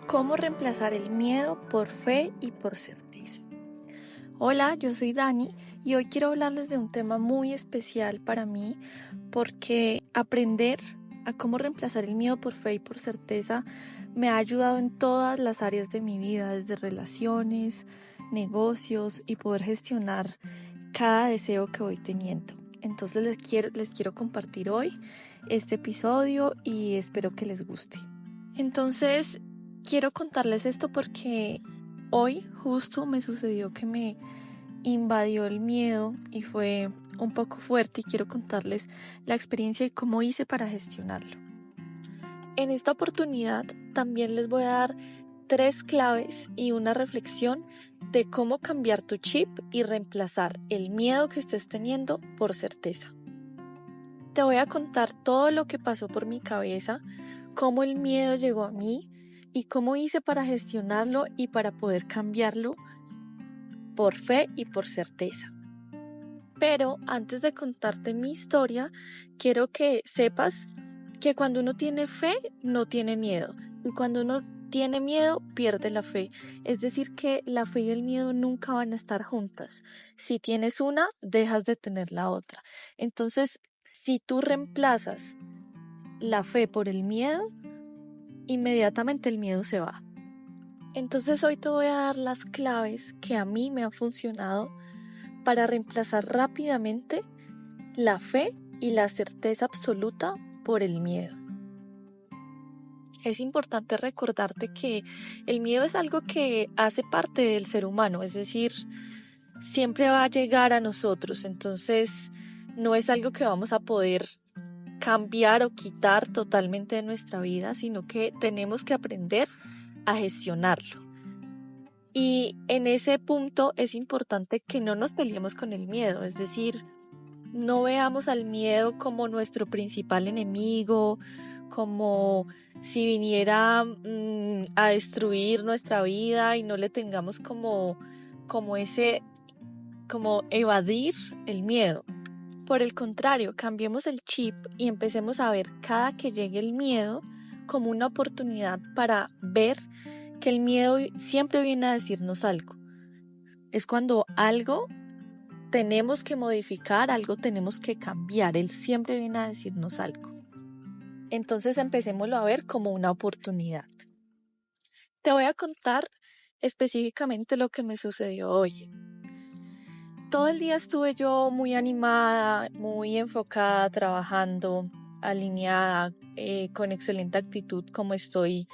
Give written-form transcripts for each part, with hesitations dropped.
¿Cómo reemplazar el miedo por fe y por certeza? Hola, yo soy Dani y hoy quiero hablarles de un tema muy especial para mí porque aprender a cómo reemplazar el miedo por fe y por certeza me ha ayudado en todas las áreas de mi vida, desde relaciones, negocios y poder gestionar cada deseo que voy teniendo. Entonces les quiero compartir hoy este episodio y espero que les guste. Entonces, quiero contarles esto porque hoy justo me sucedió que me invadió el miedo y fue un poco fuerte y quiero contarles la experiencia y cómo hice para gestionarlo. En esta oportunidad también les voy a dar 3 claves y una reflexión de cómo cambiar tu chip y reemplazar el miedo que estés teniendo por certeza. Te voy a contar todo lo que pasó por mi cabeza, cómo el miedo llegó a mí y cómo hice para gestionarlo y para poder cambiarlo por fe y por certeza. Pero antes de contarte mi historia, quiero que sepas que cuando uno tiene fe, no tiene miedo. Y cuando uno tiene miedo, pierde la fe. Es decir, que la fe y el miedo nunca van a estar juntas. Si tienes una, dejas de tener la otra. Entonces, si tú reemplazas la fe por el miedo, inmediatamente el miedo se va. Entonces hoy te voy a dar las claves que a mí me han funcionado para reemplazar rápidamente la fe y la certeza absoluta por el miedo. Es importante recordarte que el miedo es algo que hace parte del ser humano, es decir, siempre va a llegar a nosotros, entonces no es algo que vamos a poder cambiar o quitar totalmente de nuestra vida, sino que tenemos que aprender a gestionarlo. Y en ese punto es importante que no nos peleemos con el miedo, es decir, no veamos al miedo como nuestro principal enemigo, como si viniera a destruir nuestra vida y no le tengamos como evadir el miedo. Por el contrario, cambiemos el chip y empecemos a ver cada que llegue el miedo como una oportunidad para ver que el miedo siempre viene a decirnos algo. Es cuando algo tenemos que modificar, algo tenemos que cambiar. Él siempre viene a decirnos algo. Entonces empecémoslo a ver como una oportunidad. Te voy a contar específicamente lo que me sucedió hoy. Todo el día estuve yo muy animada, muy enfocada, trabajando, alineada, con excelente actitud como estoy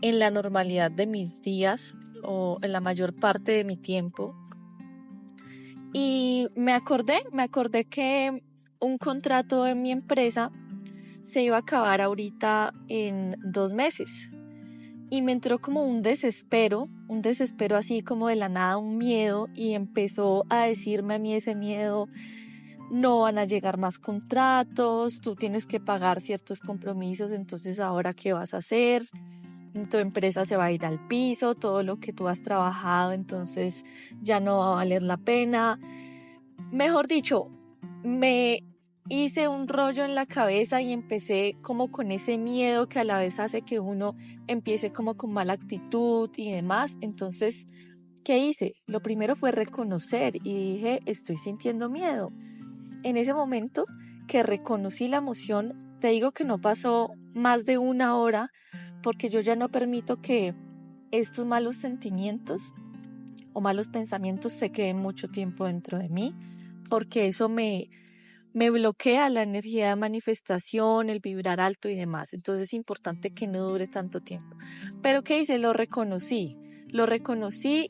en la normalidad de mis días o en la mayor parte de mi tiempo. Y me acordé que un contrato en mi empresa se iba a acabar ahorita en 2 meses. Y me entró como un desespero así como de la nada, un miedo, y empezó a decirme a mí ese miedo: no van a llegar más contratos, tú tienes que pagar ciertos compromisos, entonces ¿ahora qué vas a hacer? Tu empresa se va a ir al piso, todo lo que tú has trabajado entonces ya no va a valer la pena. Mejor dicho, me hice un rollo en la cabeza y empecé como con ese miedo que a la vez hace que uno empiece como con mala actitud y demás. Entonces, ¿qué hice? Lo primero fue reconocer y dije, estoy sintiendo miedo. En ese momento que reconocí la emoción, te digo que no pasó más de 1 hora, porque yo ya no permito que estos malos sentimientos o malos pensamientos se queden mucho tiempo dentro de mí, porque eso me bloquea la energía de manifestación, el vibrar alto y demás. Entonces es importante que no dure tanto tiempo. Pero ¿qué hice? Lo reconocí,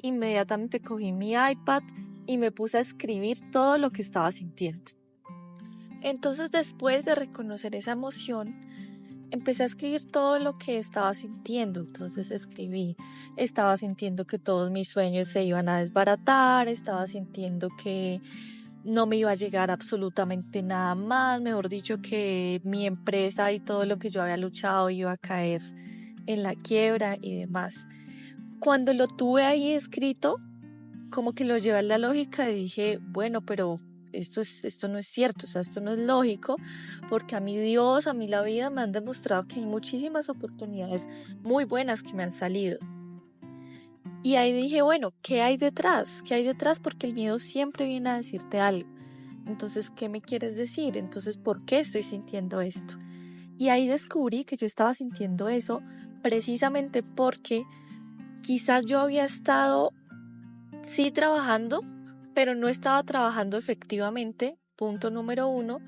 inmediatamente cogí mi iPad y me puse a escribir todo lo que estaba sintiendo. Entonces, después de reconocer esa emoción, empecé a escribir todo lo que estaba sintiendo. Entonces estaba sintiendo que todos mis sueños se iban a desbaratar, estaba sintiendo que no me iba a llegar absolutamente nada más, mejor dicho, que mi empresa y todo lo que yo había luchado iba a caer en la quiebra y demás. Cuando lo tuve ahí escrito, como que lo llevé a la lógica y dije, bueno, pero esto no es cierto, o sea, esto no es lógico, porque a mí Dios, a mí la vida me han demostrado que hay muchísimas oportunidades muy buenas que me han salido. Y ahí dije, bueno, ¿qué hay detrás? ¿Qué hay detrás? Porque el miedo siempre viene a decirte algo. Entonces, ¿qué me quieres decir? Entonces, ¿por qué estoy sintiendo esto? Y ahí descubrí que yo estaba sintiendo eso precisamente porque quizás yo había estado, sí, trabajando, pero no estaba trabajando efectivamente, punto número 1.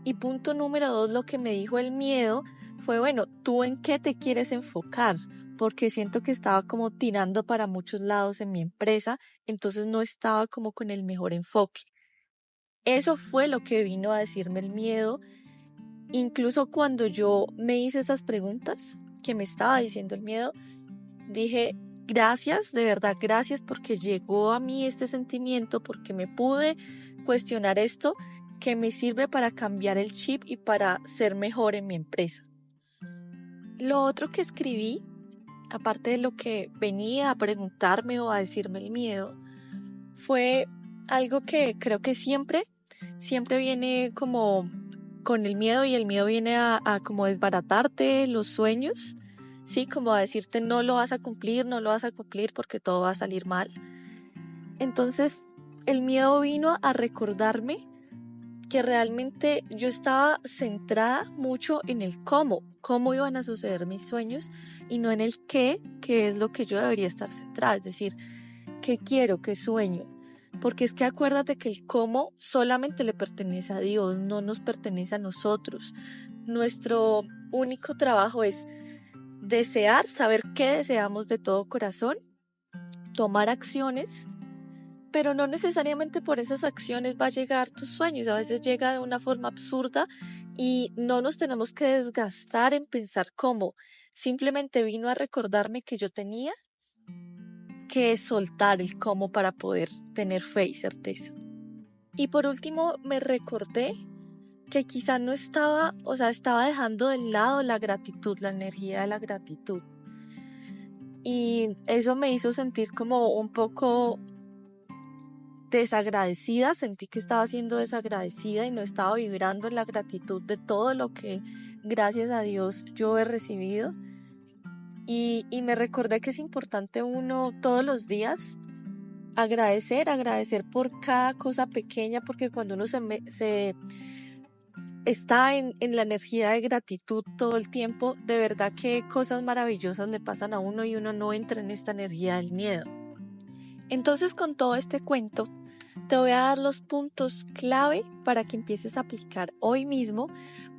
Y punto número 2, lo que me dijo el miedo fue, bueno, ¿tú en qué te quieres enfocar? Porque siento que estaba como tirando para muchos lados en mi empresa, entonces no estaba como con el mejor enfoque. Eso fue lo que vino a decirme el miedo. Incluso cuando yo me hice esas preguntas que me estaba diciendo el miedo, dije, gracias, de verdad, gracias porque llegó a mí este sentimiento, porque me pude cuestionar esto que me sirve para cambiar el chip y para ser mejor en mi empresa. Lo otro que escribí, aparte de lo que venía a preguntarme o a decirme el miedo, fue algo que creo que siempre viene como con el miedo, y el miedo viene a como desbaratarte los sueños, ¿sí? Como a decirte no lo vas a cumplir, no lo vas a cumplir porque todo va a salir mal. Entonces el miedo vino a recordarme que realmente yo estaba centrada mucho en el cómo iban a suceder mis sueños y no en el qué, que es lo que yo debería estar centrada, es decir, qué quiero, qué sueño. Porque es que acuérdate que el cómo solamente le pertenece a Dios, no nos pertenece a nosotros. Nuestro único trabajo es desear, saber qué deseamos de todo corazón, tomar acciones, pero no necesariamente por esas acciones va a llegar tus sueños. A veces llega de una forma absurda y no nos tenemos que desgastar en pensar cómo. Simplemente vino a recordarme que yo tenía que soltar el cómo para poder tener fe y certeza. Y por último me recordé que quizá no estaba, estaba dejando de lado la gratitud, la energía de la gratitud. Y eso me hizo sentir como un poco desagradecida, sentí que estaba siendo desagradecida y no estaba vibrando en la gratitud de todo lo que, gracias a Dios, yo he recibido. Y me recordé que es importante uno todos los días agradecer por cada cosa pequeña, porque cuando uno se está en la energía de gratitud todo el tiempo, de verdad que cosas maravillosas le pasan a uno y uno no entra en esta energía del miedo. Entonces, con todo este cuento, te voy a dar los puntos clave para que empieces a aplicar hoy mismo,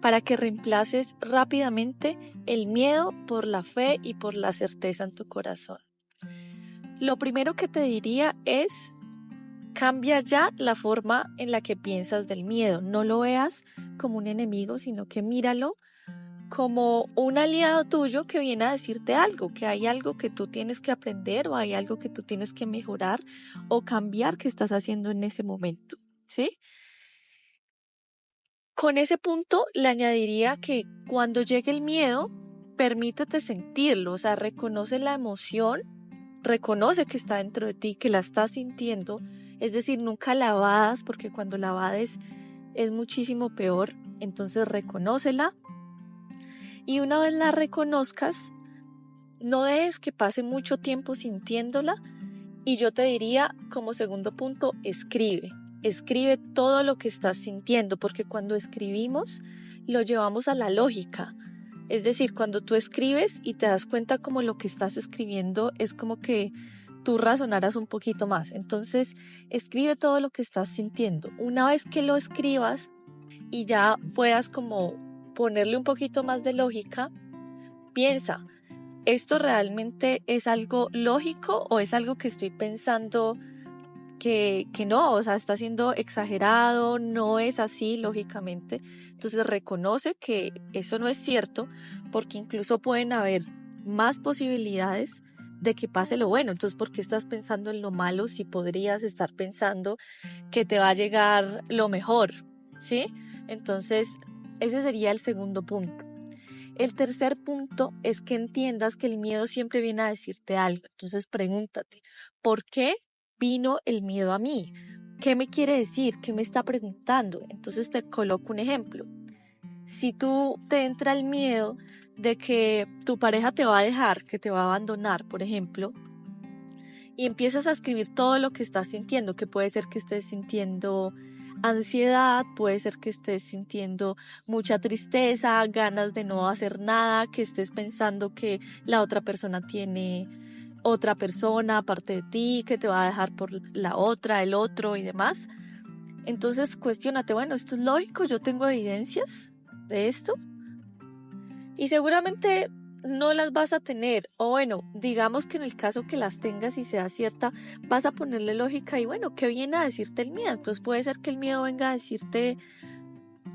para que reemplaces rápidamente el miedo por la fe y por la certeza en tu corazón. Lo primero que te diría es: cambia ya la forma en la que piensas del miedo. No lo veas como un enemigo, sino que míralo como un aliado tuyo que viene a decirte algo, que hay algo que tú tienes que aprender o hay algo que tú tienes que mejorar o cambiar que estás haciendo en ese momento, ¿sí? Con ese punto le añadiría que cuando llegue el miedo, permítete sentirlo, o sea, reconoce la emoción, reconoce que está dentro de ti, que la estás sintiendo, es decir, nunca la evades, porque cuando la evades es muchísimo peor, entonces reconócela. Y una vez la reconozcas, no dejes que pase mucho tiempo sintiéndola, y yo te diría como segundo punto, escribe todo lo que estás sintiendo, porque cuando escribimos lo llevamos a la lógica. Es decir, cuando tú escribes y te das cuenta como lo que estás escribiendo es como que tú razonaras un poquito más. Entonces, escribe todo lo que estás sintiendo. Una vez que lo escribas y ya puedas como ponerle un poquito más de lógica, piensa, ¿esto realmente es algo lógico o es algo que estoy pensando que no? O sea, está siendo exagerado, no es así lógicamente. Entonces reconoce que eso no es cierto, porque incluso pueden haber más posibilidades de que pase lo bueno. Entonces, ¿por qué estás pensando en lo malo si podrías estar pensando que te va a llegar lo mejor? ¿Sí? Entonces, ese sería el segundo punto. El tercer punto es que entiendas que el miedo siempre viene a decirte algo. Entonces pregúntate, ¿por qué vino el miedo a mí? ¿qué me quiere decir? ¿Qué me está preguntando? Entonces te coloco un ejemplo. Si tú te entra el miedo de que tu pareja te va a dejar, que te va a abandonar, por ejemplo, y empiezas a escribir todo lo que estás sintiendo, que puede ser que estés sintiendo ansiedad, puede ser que estés sintiendo mucha tristeza, ganas de no hacer nada, que estés pensando que la otra persona tiene otra persona aparte de ti, que te va a dejar por la otra, el otro y demás. Entonces cuestiónate, bueno, ¿esto es lógico? ¿Yo tengo evidencias de esto? Y seguramente no las vas a tener, o bueno, digamos que en el caso que las tengas y sea cierta, vas a ponerle lógica y bueno, ¿qué viene a decirte el miedo? Entonces puede ser que el miedo venga a decirte,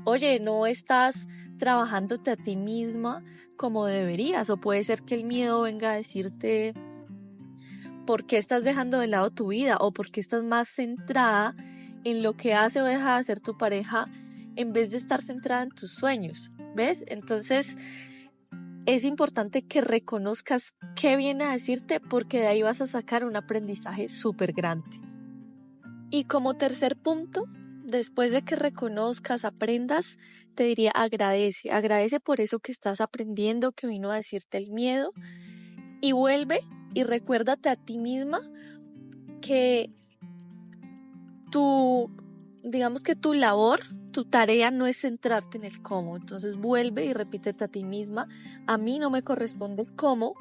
oye, no estás trabajándote a ti misma como deberías, o puede ser que el miedo venga a decirte, ¿por qué estás dejando de lado tu vida? O ¿por qué estás más centrada en lo que hace o deja de hacer tu pareja en vez de estar centrada en tus sueños? ¿Ves? Entonces es importante que reconozcas qué viene a decirte, porque de ahí vas a sacar un aprendizaje súper grande. Y como tercer punto, después de que reconozcas, aprendas, te diría agradece por eso que estás aprendiendo, que vino a decirte el miedo, y vuelve y recuérdate a ti misma que digamos que tu labor, tu tarea no es centrarte en el cómo. Entonces vuelve y repítete a ti misma, a mí no me corresponde el cómo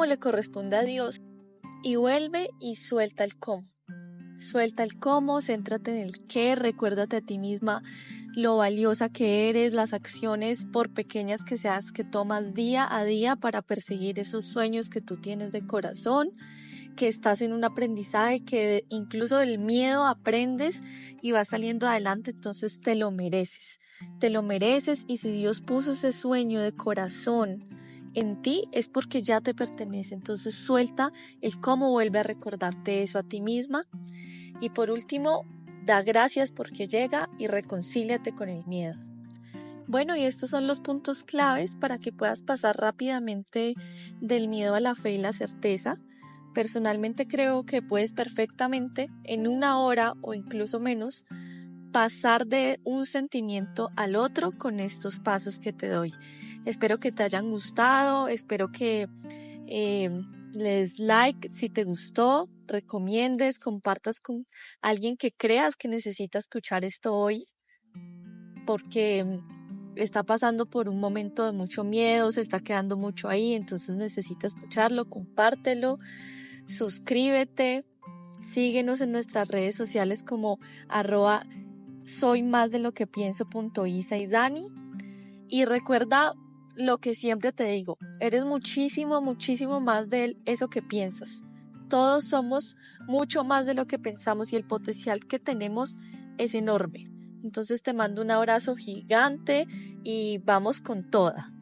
le corresponde a Dios. Y vuelve y suelta el cómo. Suelta el cómo, céntrate en el qué, recuérdate a ti misma lo valiosa que eres, las acciones, por pequeñas que seas, que tomas día a día para perseguir esos sueños que tú tienes de corazón, que estás en un aprendizaje, que incluso del miedo aprendes y vas saliendo adelante. Entonces te lo mereces, y si Dios puso ese sueño de corazón en ti es porque ya te pertenece. Entonces suelta el cómo, vuelve a recordarte eso a ti misma. Y por último, da gracias porque llega y reconcíliate con el miedo. Bueno, y estos son los puntos claves para que puedas pasar rápidamente del miedo a la fe y la certeza. Personalmente creo que puedes perfectamente en 1 hora o incluso menos pasar de un sentimiento al otro con estos pasos que te doy. Espero que te hayan gustado, espero que le des like si te gustó, recomiendes, compartas con alguien que creas que necesita escuchar esto hoy, porque está pasando por un momento de mucho miedo, se está quedando mucho ahí, entonces necesita escucharlo, compártelo, suscríbete, síguenos en nuestras redes sociales como @soymasdeloquepienso.isa y Dani, y recuerda lo que siempre te digo, eres muchísimo, muchísimo más de eso que piensas. Todos somos mucho más de lo que pensamos y el potencial que tenemos es enorme. Entonces te mando un abrazo gigante y vamos con toda.